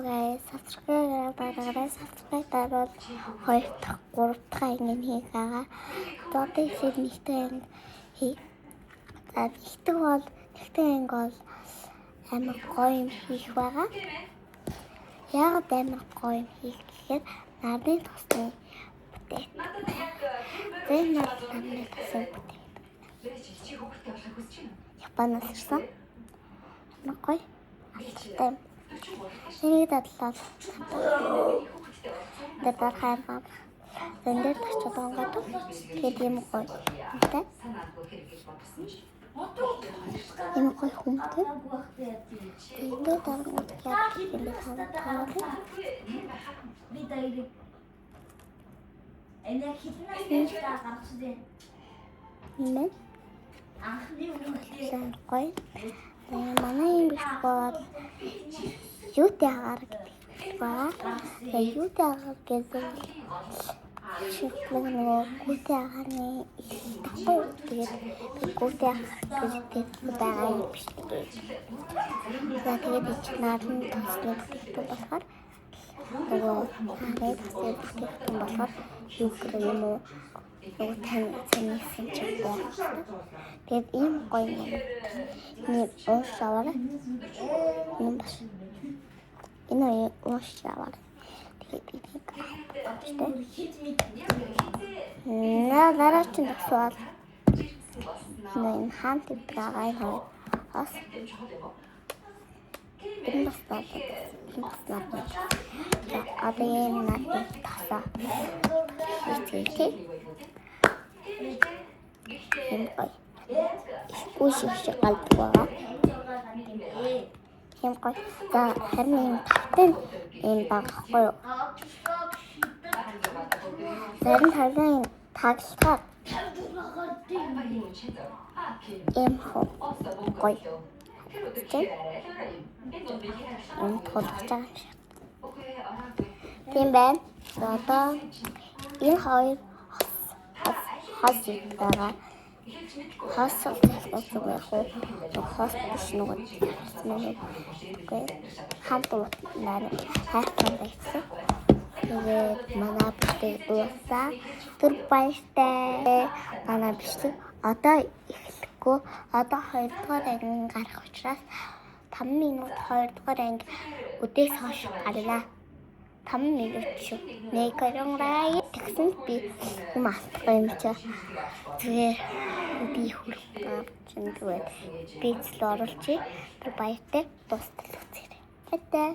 Subscribe дараад 2 дахь 3 дахь ангийн хийх байгаа. Одоо ихэд нэгтэй анги хий. За нэгтэй анги бол амар гоё юм хийх байгаа. Яг амар гоё юм хийх гэхээр нарны тосны бүтээгт. Нарны тосны бүтээгт. Японоос ирсэн. Амар гоё. Алдартай. Энийг дадлал. Дадлал хайргаа. Зөндөө тачаад байгаа. Тэгээд юм гоё. Тэ. Юм гоё хүмтэй. Эндээ дарангууд яг юм байна. Би дайрыг энэ хитнээс гаргасан. Нэ. Анхны үнэхээр гоё. Манай юм биш бол юутай агаар гэдэг ба. Юутай агаар гэдэг шиглэг нөгөө гүтэй агааны тэгээд гүтэй агаар гэдэг байгаа юм биш тэгээд. За тэгээд нарны тосны бүтээгдэхүүн болохоор нөгөө нарны тосны бүтээгдэхүүн болохоор юу гэх юм уу? Нөгөө таньсан ч байна. Тэгээд ийм гоё юм. Нэг уушаваа. Энэ бас. Энэ уушаваа. Тэгээд дараагийн асуулт. Энэ хаант байгаа юм хаа? Ас. Энэ бас байна. Одоо юм нарны тасаа. Ихтэй. Юм гоё. Үгүй галдаг байгаа. Юм гоё. За харин юм тавтай юм багхгүй юу? Зарим талын таглагаар юм гоё. Юм тулгаж байгаа юм шиг. Тийм байна. Одоо энэ хоёр хас байгаа. Хас зүгээр хас биш нөгөө хамт уутнаар хайртай байсан. Тэгээд манай бүтээг дуусаа. Түр баяртай. Манай бичлэг одоо эхлэхгүй. Одоо 2 дугаар анги гарах учраас 5 минут 2 дугаар анги өдөөс хойш гарна. 5 минут шүү. Нэг орон тэгсэн би юм алдахгүй юм чи. Тэгээ би хүрэх чинь зүгээр би зөв оруулчих. Тэр баяртай дуустал үзээрэй. Хэвээ.